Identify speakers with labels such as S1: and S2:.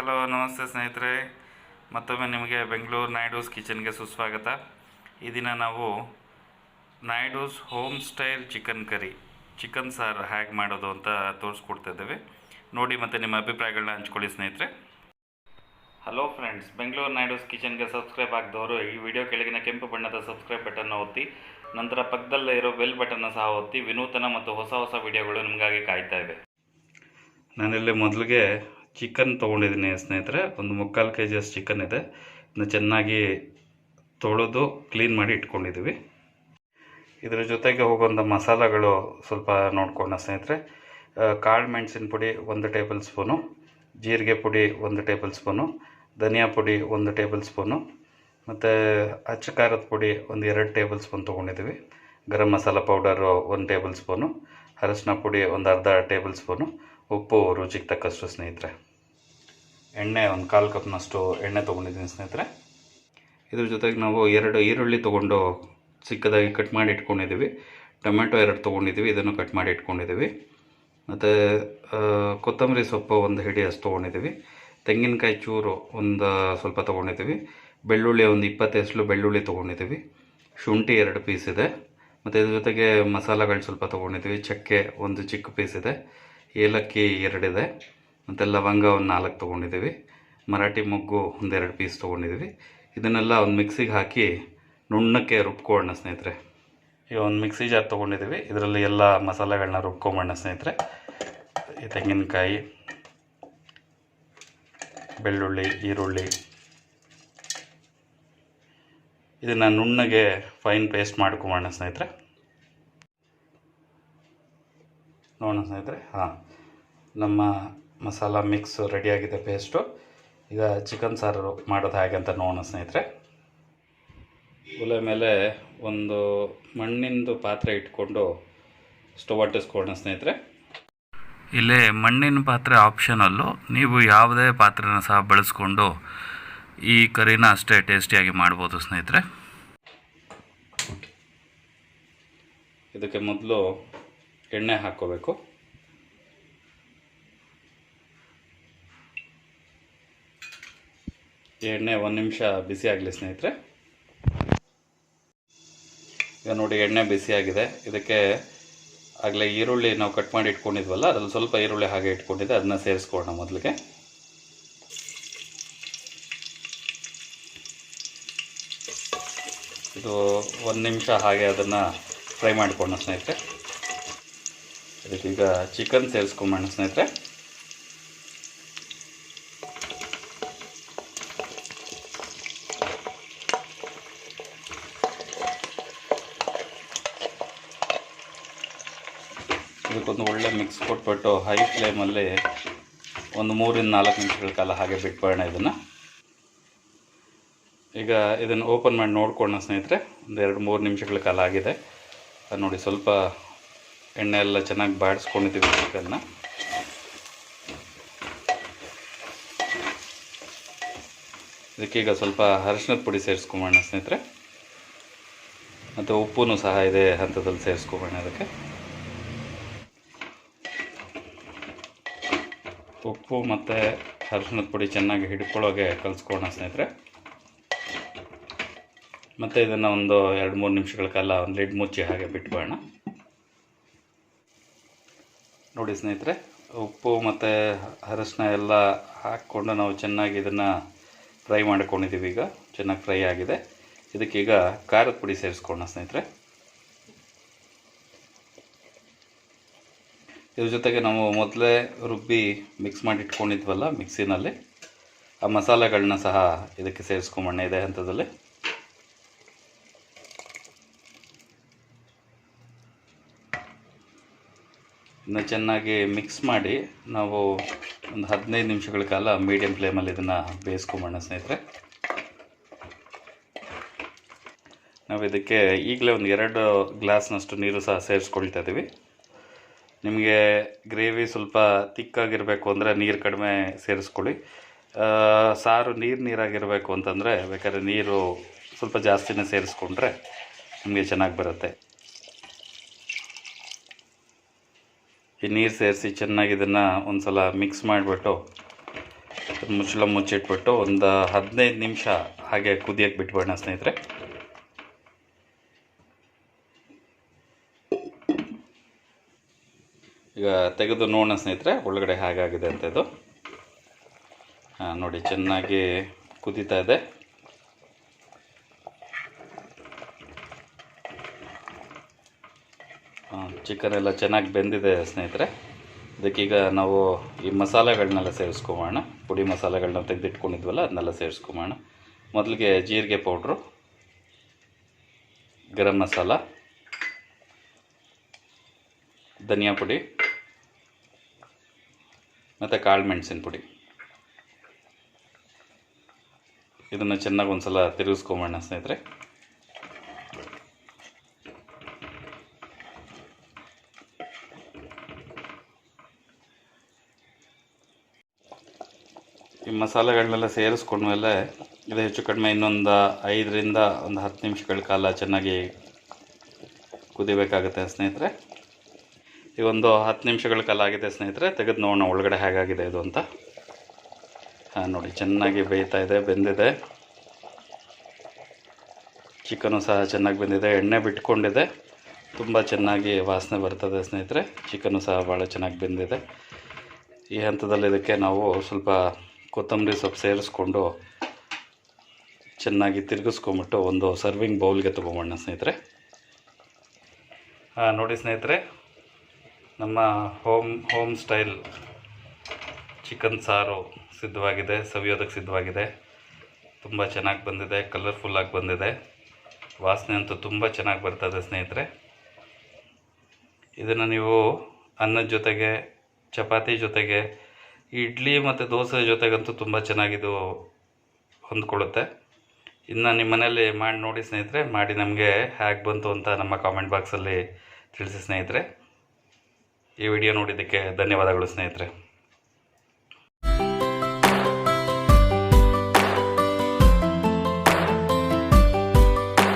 S1: Hello ನಮಸ್ತೆ ಸ್ನೇಹಿತರೆ, ಮತ್ತೊಮ್ಮೆ ನಿಮಗೆ ಬೆಂಗಳೂರು ನಾಯ್ಡೂಸ್ ಕಿಚನ್ಗೆ ಸುಸ್ವಾಗತ. ಈ ದಿನ ನಾವು ನಾಯ್ಡೂಸ್ ಹೋಮ್ ಸ್ಟೈಲ್ ಚಿಕನ್ ಸಾರು ಹೇಗೆ ಮಾಡೋದು ಅಂತ ತೋರಿಸ್ಕೊಡ್ತಿದ್ದೇವೆ. ನೋಡಿ ಮತ್ತು ನಿಮ್ಮ ಅಭಿಪ್ರಾಯಗಳನ್ನ ಹಂಚ್ಕೊಳ್ಳಿ ಸ್ನೇಹಿತರೆ. ಹಲೋ ಫ್ರೆಂಡ್ಸ್, ಬೆಂಗಳೂರು ನಾಯ್ಡೂಸ್ ಕಿಚನ್ಗೆ ಸಬ್ಸ್ಕ್ರೈಬ್ ಆಗಿದವರು ಈ ವಿಡಿಯೋ ಕೆಳಗಿನ ಕೆಂಪು ಬಣ್ಣದ ಸಬ್ಸ್ಕ್ರೈಬ್ ಬಟನ್ನ ಒತ್ತಿ, ನಂತರ ಪಕ್ಕದಲ್ಲೇ ಇರೋ ಬೆಲ್ ಬಟನ್ನ ಸಹ ಒತ್ತಿ. ವಿನೂತನ ಮತ್ತು ಹೊಸ ವಿಡಿಯೋಗಳು ನಿಮಗಾಗಿ ಕಾಯ್ತಾ ಇವೆ. ನಾನಿಲ್ಲಿ ಮೊದಲಿಗೆ ಚಿಕನ್ ತೊಗೊಂಡಿದ್ದೀನಿ ಸ್ನೇಹಿತರೆ. ಒಂದು 3/4 kg ಅಷ್ಟು ಚಿಕನ್ ಇದೆ. ಇದನ್ನು ಚೆನ್ನಾಗಿ ತೊಳೆದು ಕ್ಲೀನ್ ಮಾಡಿ ಇಟ್ಕೊಂಡಿದ್ದೀವಿ. ಇದರ ಜೊತೆಗೆ ಹೋಗುವಂಥ ಮಸಾಲೆಗಳು ಸ್ವಲ್ಪ ನೋಡ್ಕೊಳ್ಳೋಣ ಸ್ನೇಹಿತರೆ. ಕಾಳು ಮೆಣಸಿನ ಪುಡಿ 1 ಟೇಬಲ್ ಸ್ಪೂನು, ಜೀರಿಗೆ ಪುಡಿ 1 ಟೇಬಲ್ ಸ್ಪೂನು, ಧನಿಯಾ ಪುಡಿ 1 ಟೇಬಲ್ ಸ್ಪೂನು, ಮತ್ತು ಅಚ್ಚ ಖಾರದ ಪುಡಿ 2 ಟೇಬಲ್ ಸ್ಪೂನ್ ತೊಗೊಂಡಿದ್ದೀವಿ. Garam masala powder 1 table spoon, ಅರಶಿನ ಪುಡಿ 1/2 ಟೇಬಲ್ ಸ್ಪೂನು, ಉಪ್ಪು ರುಚಿಗೆ ತಕ್ಕಷ್ಟು ಸ್ನೇಹಿತರೆ. ಎಣ್ಣೆ 1/4 ಕಪ್ನಷ್ಟು ಎಣ್ಣೆ ತೊಗೊಂಡಿದ್ದೀನಿ ಸ್ನೇಹಿತರೆ. ಇದ್ರ ಜೊತೆಗೆ ನಾವು 2 ಈರುಳ್ಳಿ ತೊಗೊಂಡು ಚಿಕ್ಕದಾಗಿ ಕಟ್ ಮಾಡಿ ಇಟ್ಕೊಂಡಿದ್ದೀವಿ. ಟೊಮೆಟೊ 2 ತೊಗೊಂಡಿದ್ದೀವಿ, ಇದನ್ನು ಕಟ್ ಮಾಡಿ ಇಟ್ಕೊಂಡಿದ್ದೀವಿ. ಮತ್ತು ಕೊತ್ತಂಬರಿ ಸೊಪ್ಪು 1 ಹಿಡಿ ಅಷ್ಟು ತೊಗೊಂಡಿದ್ದೀವಿ. ತೆಂಗಿನಕಾಯಿ ಚೂರು ಸ್ವಲ್ಪ ತೊಗೊಂಡಿದ್ದೀವಿ. ಬೆಳ್ಳುಳ್ಳಿ 20 ಎಸಳು ಬೆಳ್ಳುಳ್ಳಿ ತೊಗೊಂಡಿದ್ದೀವಿ. ಶುಂಠಿ 2 ಪೀಸ್ ಇದೆ. ಮತ್ತು ಇದ್ರ ಜೊತೆಗೆ ಮಸಾಲೆಗಳು ಸ್ವಲ್ಪ ತೊಗೊಂಡಿದ್ದೀವಿ. ಚಕ್ಕೆ 1 ಚಿಕ್ಕ ಪೀಸ್ ಇದೆ, ಏಲಕ್ಕಿ 2 ಇದೆ, ಮತ್ತು ಲವಂಗ 4 ತೊಗೊಂಡಿದ್ದೀವಿ. ಮರಾಠಿ ಮೊಗ್ಗು 2 ಪೀಸ್ ತೊಗೊಂಡಿದ್ದೀವಿ. ಇದನ್ನೆಲ್ಲ ಒಂದು ಮಿಕ್ಸಿಗೆ ಹಾಕಿ ನುಣ್ಣಕ್ಕೆ ರುಬ್ಕೊಳ್ಳೋಣ ಸ್ನೇಹಿತರೆ. ಈಗ ಒಂದು ಮಿಕ್ಸಿ ಜಾರ್ ತೊಗೊಂಡಿದ್ದೀವಿ. ಇದರಲ್ಲಿ ಎಲ್ಲ ಮಸಾಲೆಗಳನ್ನ ರುಬ್ಕೊಂಬೋಣ ಸ್ನೇಹಿತರೆ. ಈ ತೆಂಗಿನಕಾಯಿ, ಬೆಳ್ಳುಳ್ಳಿ, ಈರುಳ್ಳಿ, ಇದನ್ನು ನುಣ್ಣಗೆ ಫೈನ್ ಪೇಸ್ಟ್ ಮಾಡ್ಕೊಂಬೋಣ ಸ್ನೇಹಿತರೆ. ನೋಡೋಣ ಸ್ನೇಹಿತರೆ. ನಮ್ಮ ಮಸಾಲ ಮಿಕ್ಸ್ ರೆಡಿಯಾಗಿದೆ, ಪೇಸ್ಟು. ಈಗ ಚಿಕನ್ ಸಾರು ಮಾಡೋದು ಹೇಗೆ ಅಂತ ನೋಡೋಣ ಸ್ನೇಹಿತರೆ. ಒಲೆ ಮೇಲೆ ಒಂದು ಮಣ್ಣಿಂದು ಪಾತ್ರೆ ಇಟ್ಕೊಂಡು ಸ್ಟವ್ ಅಂಟಿಸ್ಕೊಳ್ಳೋಣ ಸ್ನೇಹಿತರೆ. ಇಲ್ಲೇ ಮಣ್ಣಿನ ಪಾತ್ರೆ ಆಪ್ಷನಲ್ಲು, ನೀವು ಯಾವುದೇ ಪಾತ್ರೆನ ಸಹ ಬಳಸ್ಕೊಂಡು ಈ ಕರಿನ ಅಷ್ಟೇ ಟೇಸ್ಟಿಯಾಗಿ ಮಾಡ್ಬೋದು ಸ್ನೇಹಿತರೆ. ಇದಕ್ಕೆ ಮೊದಲು ಎಣ್ಣೆ ಹಾಕ್ಕೋಬೇಕು. ಎಣ್ಣೆ 1 ನಿಮಿಷ ಬಿಸಿ ಆಗಲಿ ಸ್ನೇಹಿತರೆ. ಈಗ ನೋಡಿ, ಎಣ್ಣೆ ಬಿಸಿಯಾಗಿದೆ. ಇದಕ್ಕೆ ಆಗಲೇ ಈರುಳ್ಳಿ ನಾವು ಕಟ್ ಮಾಡಿ ಇಟ್ಕೊಂಡಿದ್ವಲ್ಲ, ಅದ್ರಲ್ಲಿ ಸ್ವಲ್ಪ ಈರುಳ್ಳಿ ಹಾಗೆ ಇಟ್ಕೊಂಡಿದ್ದೆ, ಅದನ್ನ ಸೇರಿಸ್ಕೊಳ್ಳೋಣ ಮೊದಲಿಗೆ. ಇದು 1 ನಿಮಿಷ ಹಾಗೆ ಅದನ್ನು ಫ್ರೈ ಮಾಡ್ಕೊಳ್ಳೋಣ ಸ್ನೇಹಿತರೆ. ಇದಕ್ಕೀಗ ಚಿಕನ್ ಸೇರಿಸ್ಕೊಂಬೋಣ ಸ್ನೇಹಿತರೆ. ಇದಕ್ಕೊಂದು ಒಳ್ಳೆ ಮಿಕ್ಸ್ ಕೊಟ್ಬಿಟ್ಟು ಹೈ ಫ್ಲೇಮಲ್ಲಿ ಒಂದು 3-4 ನಿಮಿಷಗಳ ಕಾಲ ಹಾಗೆ ಬಿಟ್ಬಿಡೋಣ ಇದನ್ನು. ಈಗ ಇದನ್ನು ಓಪನ್ ಮಾಡಿ ನೋಡ್ಕೊಳ್ಳೋಣ ಸ್ನೇಹಿತರೆ. ಒಂದು 2-3 ನಿಮಿಷಗಳ ಕಾಲ ಆಗಿದೆ. ನೋಡಿ, ಸ್ವಲ್ಪ ಎಣ್ಣೆ ಎಲ್ಲ ಚೆನ್ನಾಗಿ ಬಾಡಿಸ್ಕೊಂಡಿದ್ದೀವಿ ಚಿಕನ್ನ. ಇದಕ್ಕೀಗ ಸ್ವಲ್ಪ ಅರಿಶಿನದ ಪುಡಿ ಸೇರಿಸ್ಕೊಂಬೋಣ ಸ್ನೇಹಿತರೆ. ಮತ್ತು ಉಪ್ಪು ಸಹ ಇದೇ ಹಂತದಲ್ಲಿ ಸೇರಿಸ್ಕೊಂಬೋಣ. ಅದಕ್ಕೆ ಉಪ್ಪು ಮತ್ತು ಅರಿಶಿನದ ಪುಡಿ ಚೆನ್ನಾಗಿ ಹಿಡ್ಕೊಳ್ಳೋಗೆ ಕಲಿಸ್ಕೊಳ್ಳೋಣ ಸ್ನೇಹಿತರೆ. ಮತ್ತು ಇದನ್ನು ಒಂದು 2-3 ನಿಮಿಷಗಳ ಕಾಲ ಒಂದು ಲಿಡ್ ಮುಚ್ಚಿ ಹಾಗೆ ಬಿಟ್ಬಿಡೋಣ. ನೋಡಿ ಸ್ನೇಹಿತರೆ, ಉಪ್ಪು ಮತ್ತು ಅರಿಶಿನ ಎಲ್ಲ ಹಾಕ್ಕೊಂಡು ನಾವು ಚೆನ್ನಾಗಿ ಇದನ್ನು ಫ್ರೈ ಮಾಡ್ಕೊಂಡಿದ್ದೀವಿ. ಈಗ ಚೆನ್ನಾಗಿ ಫ್ರೈ ಆಗಿದೆ. ಇದಕ್ಕೀಗ ಖಾರದ ಪುಡಿ ಸೇರಿಸ್ಕೊಳ್ಳೋಣ ಸ್ನೇಹಿತರೆ. ಇದ್ರ ಜೊತೆಗೆ ನಾವು ಮೊದಲೇ ರುಬ್ಬಿ ಮಿಕ್ಸ್ ಮಾಡಿ ಇಟ್ಕೊಂಡಿದ್ವಲ್ಲ ಮಿಕ್ಸಿನಲ್ಲಿ, ಆ ಮಸಾಲೆಗಳನ್ನ ಸಹ ಇದಕ್ಕೆ ಸೇರಿಸ್ಕೊಂಬೋಣ ಇದೇ ಹಂತದಲ್ಲಿ. ಇದನ್ನು ಚೆನ್ನಾಗಿ ಮಿಕ್ಸ್ ಮಾಡಿ ನಾವು ಒಂದು 15 ನಿಮಿಷಗಳ ಕಾಲ ಮೀಡಿಯಂ ಫ್ಲೇಮಲ್ಲಿ ಇದನ್ನು ಬೇಯಿಸ್ಕೊಂಬೋಣ ಸ್ನೇಹಿತರೆ. ನಾವು ಇದಕ್ಕೆ ಈಗಲೇ ಒಂದು 2 ಗ್ಲಾಸ್ನಷ್ಟು ನೀರು ಸಹ ಸೇರಿಸ್ಕೊಳ್ತಾ ಇದ್ದೀವಿ. ನಿಮಗೆ ಗ್ರೇವಿ ಸ್ವಲ್ಪ ತಿಕ್ಕಾಗಿರಬೇಕು ಅಂದರೆ ನೀರು ಕಡಿಮೆ ಸೇರಿಸ್ಕೊಳ್ಳಿ. ಸಾರು ನೀರಾಗಿರಬೇಕು ಅಂತಂದರೆ ಬೇಕಾದ್ರೆ ನೀರು ಸ್ವಲ್ಪ ಜಾಸ್ತಿನೇ ಸೇರಿಸ್ಕೊಂಡ್ರೆ ನಿಮಗೆ ಚೆನ್ನಾಗಿ ಬರುತ್ತೆ. ಈ ನೀರು ಸೇರಿಸಿ ಚೆನ್ನಾಗಿ ಇದನ್ನು ಒಂದು ಸಲ ಮಿಕ್ಸ್ ಮಾಡಿಬಿಟ್ಟು ಮುಚ್ಚಳ ಮುಚ್ಚಿಟ್ಬಿಟ್ಟು ಒಂದು 15 ನಿಮಿಷ ಹಾಗೆ ಕುದಿಯೋಕ್ಕೆ ಬಿಟ್ಬಿಡೋಣ ಸ್ನೇಹಿತರೆ. ಈಗ ತೆಗೆದು ನೋಡೋಣ ಸ್ನೇಹಿತರೆ ಒಳಗಡೆ ಹೇಗಾಗಿದೆ ಅಂತ. ಇದು ನೋಡಿ ಚೆನ್ನಾಗಿ ಕುದೀತಾ ಇದೆ. ಚಿಕನ್ ಎಲ್ಲ ಚೆನ್ನಾಗಿ ಬೆಂದಿದೆ ಸ್ನೇಹಿತರೆ. ಇದಕ್ಕೀಗ ನಾವು ಈ ಮಸಾಲೆಗಳನ್ನೆಲ್ಲ ಸೇರಿಸ್ಕೊಂಬೋಣ. ಪುಡಿ ಮಸಾಲೆಗಳನ್ನ ತೆಗೆದಿಟ್ಕೊಂಡಿದ್ವಲ್ಲ ಅದನ್ನೆಲ್ಲ ಸೇರಿಸ್ಕೊಂಬೋಣ. ಮೊದಲಿಗೆ ಜೀರಿಗೆ ಪೌಡ್ರು, ಗರಂ ಮಸಾಲ, ಧನಿಯಾ ಪುಡಿ ಮತ್ತು ಕಾಳು ಮೆಣಸಿನ ಪುಡಿ. ಇದನ್ನು ಚೆನ್ನಾಗಿ ಒಂದು ಸಲ ತಿರುಗಿಸ್ಕೊಂಬೋಣ ಸ್ನೇಹಿತರೆ. ಈ ಮಸಾಲೆಗಳನ್ನೆಲ್ಲ ಸೇರಿಸ್ಕೊಂಡ್ಮೇಲೆ ಇದು ಹೆಚ್ಚು ಕಡಿಮೆ ಇನ್ನೊಂದು 5 ರಿಂದ 10 ನಿಮಿಷಗಳ ಕಾಲ ಚೆನ್ನಾಗಿ ಕುದಿಬೇಕಾಗುತ್ತೆ ಸ್ನೇಹಿತರೆ. ಈಗ ಒಂದು 10 ನಿಮಿಷಗಳ ಕಾಲ ಆಗಿದೆ ಸ್ನೇಹಿತರೆ. ತೆಗೆದು ನೋಡೋಣ ಒಳಗಡೆ ಹೇಗಾಗಿದೆ ಇದು ಅಂತ. ನೋಡಿ ಚೆನ್ನಾಗಿ ಬೇಯ್ತಾ ಇದೆ, ಬೆಂದಿದೆ. ಚಿಕನು ಸಹ ಚೆನ್ನಾಗಿ ಬೆಂದಿದೆ, ಎಣ್ಣೆ ಬಿಟ್ಕೊಂಡಿದೆ, ತುಂಬ ಚೆನ್ನಾಗಿ ವಾಸನೆ ಬರ್ತದೆ ಸ್ನೇಹಿತರೆ. ಚಿಕನು ಸಹ ಭಾಳ ಚೆನ್ನಾಗಿ ಬೆಂದಿದೆ. ಈ ಹಂತದಲ್ಲಿ ಇದಕ್ಕೆ ನಾವು ಸ್ವಲ್ಪ ಕೊತ್ತಂಬರಿ ಸೊಪ್ಪು ಸೇರಿಸ್ಕೊಂಡು ಚೆನ್ನಾಗಿ ತಿರುಗಿಸ್ಕೊಂಬಿಟ್ಟು ಒಂದು ಸರ್ವಿಂಗ್ ಬೌಲ್ಗೆ ತೊಗೊಂಬೋಣ ಸ್ನೇಹಿತರೆ. ನೋಡಿ ಸ್ನೇಹಿತರೆ, ನಮ್ಮ ಹೋಮ್ ಸ್ಟೈಲ್ ಚಿಕನ್ ಸಾರು ಸಿದ್ಧವಾಗಿದೆ, ಸವಿಯೋದಕ್ಕೆ ಸಿದ್ಧವಾಗಿದೆ. ತುಂಬ ಚೆನ್ನಾಗಿ ಬಂದಿದೆ, ಕಲರ್ಫುಲ್ಲಾಗಿ ಬಂದಿದೆ. ವಾಸನೆ ಅಂತೂ ತುಂಬ ಚೆನ್ನಾಗಿ ಬರ್ತದೆ ಸ್ನೇಹಿತರೆ. ಇದನ್ನು ನೀವು ಅನ್ನದ ಜೊತೆಗೆ, ಚಪಾತಿ ಜೊತೆಗೆ, ಇಡ್ಲಿ ಮತ್ತು ದೋಸೆ ಜೊತೆಗಂತೂ ತುಂಬ ಚೆನ್ನಾಗಿದು ಹೊಂದ್ಕೊಳ್ಳುತ್ತೆ. ಇನ್ನು ನಿಮ್ಮ ಮನೇಲಿ ಮಾಡಿ ನೋಡಿ ಸ್ನೇಹಿತರೆ. ಮಾಡಿ ನಮಗೆ ಹೇಗೆ ಬಂತು ಅಂತ ನಮ್ಮ ಕಾಮೆಂಟ್ ಬಾಕ್ಸಲ್ಲಿ ತಿಳಿಸಿ ಸ್ನೇಹಿತರೆ. ಈ ವಿಡಿಯೋ ನೋಡಿದ್ದಕ್ಕೆ ಧನ್ಯವಾದಗಳು ಸ್ನೇಹಿತರೆ.